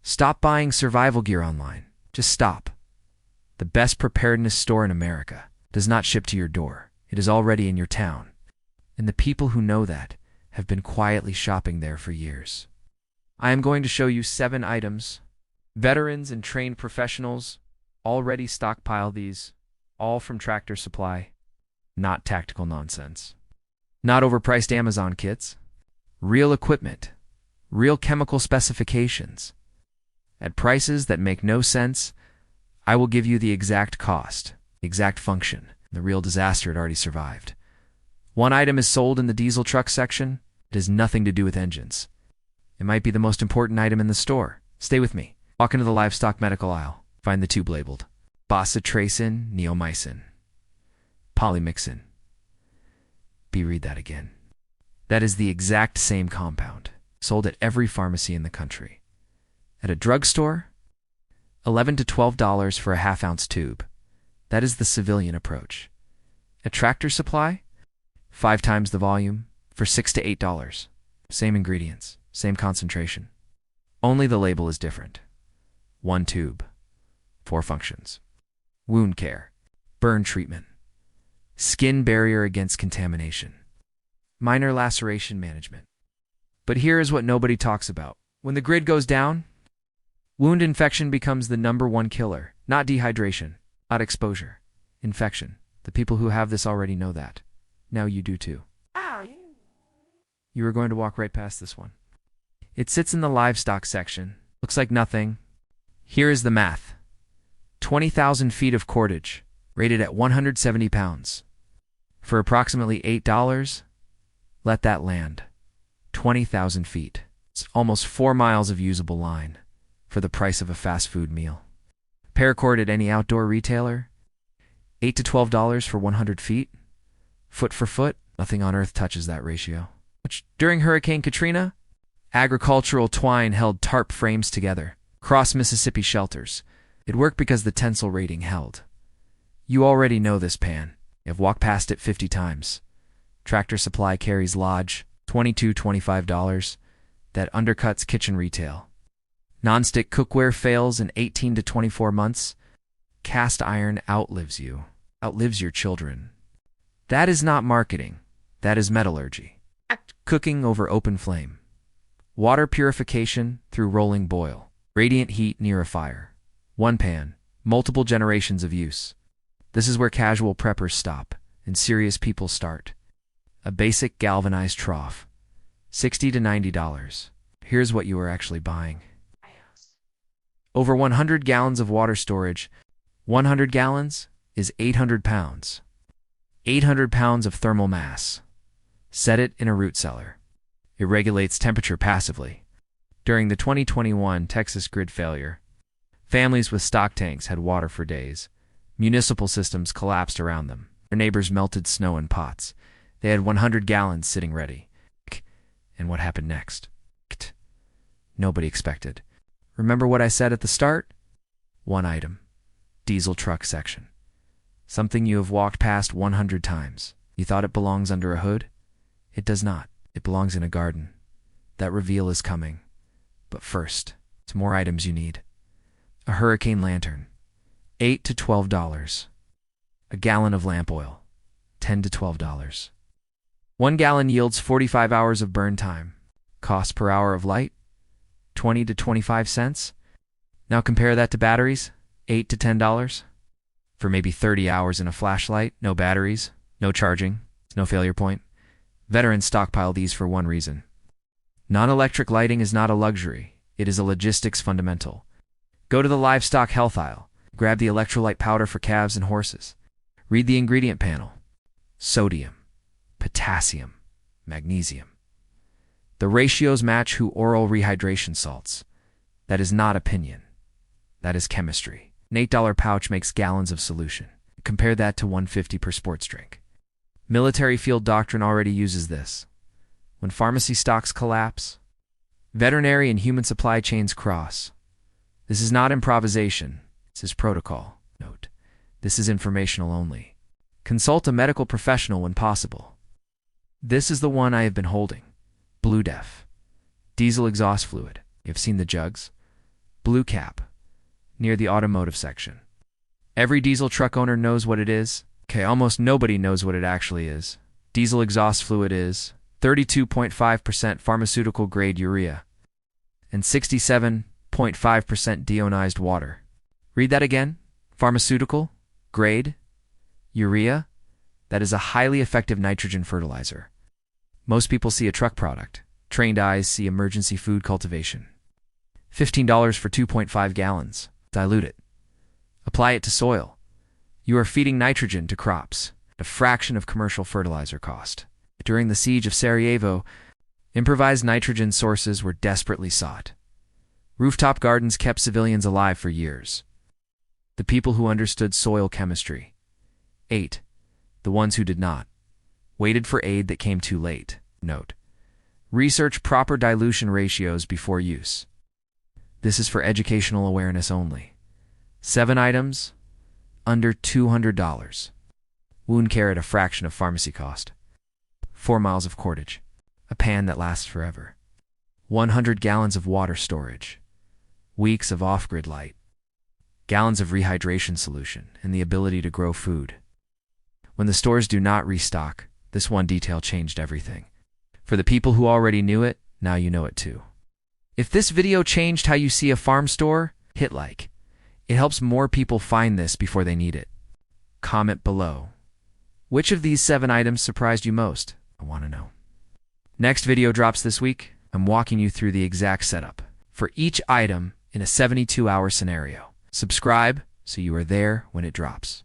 Stop buying survival gear online. Just stop. The best preparedness store in America does not ship to your door. It is already in your town. And the people who know that have been quietly shopping there for years. I am going to show you 7 items. Veterans and trained professionals already stockpile these, all from Tractor Supply. Not tactical nonsense. Not overpriced Amazon kits. Real equipment. Real chemical specifications. At prices that make no sense, I will give you the exact cost, the exact function, the real disaster it already survived. One item is sold in the diesel truck section. It has nothing to do with engines. It might be the most important item in the store. Stay with me. Walk into the livestock medical aisle. Find the tube labeled bacitracin, neomycin, polymyxin. Read that again. That is the exact same compound, sold at every pharmacy in the country. At a drugstore, $11 to $12 for a half-ounce tube. That is the civilian approach. At Tractor Supply, 5 times the volume for $6 to $8. Same ingredients, same concentration. Only the label is different. 1 tube, 4 functions. Wound care, burn treatment, skin barrier against contamination, minor laceration management. But here is what nobody talks about. When the grid goes down, wound infection becomes the #1 killer. Not dehydration, not exposure. Infection. The people who have this already know that. Now you do too. You are going to walk right past this one. It sits in the livestock section. Looks like nothing. Here is the math. 20,000 feet of cordage, rated at 170 pounds. For approximately $8, let that land. 20,000 feet. It's almost 4 miles of usable line for the price of a fast food meal. Paracord at any outdoor retailer, $8 to $12 for 100 feet. Foot for foot, nothing on earth touches that ratio. During Hurricane Katrina, agricultural twine held tarp frames together across Mississippi shelters. It worked because the tensile rating held. You already know this pan. You've walked past it 50 times. Tractor Supply carries Lodge, $22 to $25. That undercuts kitchen retail. Non-stick cookware fails in 18 to 24 months. Cast iron outlives you, outlives your children. That is not marketing. That is metallurgy. Cooking over open flame. Water purification through rolling boil. Radiant heat near a fire. One pan, multiple generations of use. This is where casual preppers stop and serious people start. A basic galvanized trough. $60 to $90. Here's what you are actually buying. Over 100 gallons of water storage. 100 gallons is 800 pounds. 800 pounds of thermal mass. Set it in a root cellar. It regulates temperature passively. During the 2021 Texas grid failure, families with stock tanks had water for days. Municipal systems collapsed around them. Their neighbors melted snow in pots. They had 100 gallons sitting ready. And what happened next? Nobody expected. Remember what I said at the start? One item. Diesel truck section. Something you have walked past 100 times. You thought it belongs under a hood? It does not. It belongs in a garden. That reveal is coming. But first, it's more items you need. A hurricane lantern. $8 to $12. A gallon of lamp oil. $10 to $12. 1 gallon yields 45 hours of burn time. Cost per hour of light? 20 to 25 cents. Now compare that to batteries. $8 to $10. For maybe 30 hours in a flashlight, no batteries, no charging, no failure point. Veterans stockpile these for one reason. Non-electric lighting is not a luxury. It is a logistics fundamental. Go to the Livestock Health aisle. Grab the electrolyte powder for calves and horses. Read the ingredient panel. Sodium, potassium, magnesium. The ratios match who oral rehydration salts. That is not opinion. That is chemistry. An $8 pouch makes gallons of solution. Compare that to $1.50 per sports drink. Military field doctrine already uses this. When pharmacy stocks collapse, veterinary and human supply chains cross. This is not improvisation. This is protocol. Note, this is informational only. Consult a medical professional when possible. This is the one I have been holding. Blue Def. Diesel exhaust fluid. You have seen the jugs. Blue cap, near the automotive section. Every diesel truck owner knows what it is. Okay, almost nobody knows what it actually is. Diesel exhaust fluid is 32.5% pharmaceutical-grade urea and 67.5% deionized water. Read that again. Pharmaceutical-grade urea? That is a highly effective nitrogen fertilizer. Most people see a truck product. Trained eyes see emergency food cultivation. $15 for 2.5 gallons. Dilute it. Apply it to soil. You are feeding nitrogen to crops, a fraction of commercial fertilizer cost. During the siege of Sarajevo, improvised nitrogen sources were desperately sought. Rooftop gardens kept civilians alive for years. The people who understood soil chemistry ate. The ones who did not waited for aid that came too late. Note: research proper dilution ratios before use. This is for educational awareness only. 7 items, under $200. Wound care at a fraction of pharmacy cost. 4 miles of cordage. A pan that lasts forever. 100 gallons of water storage. Weeks of off-grid light. Gallons of rehydration solution and the ability to grow food. When the stores do not restock, this one detail changed everything. For the people who already knew it, now you know it too. If this video changed how you see a farm store, hit like. It helps more people find this before they need it. Comment below. Which of these 7 items surprised you most? I want to know. Next video drops this week. I'm walking you through the exact setup for each item in a 72-hour scenario. Subscribe so you are there when it drops.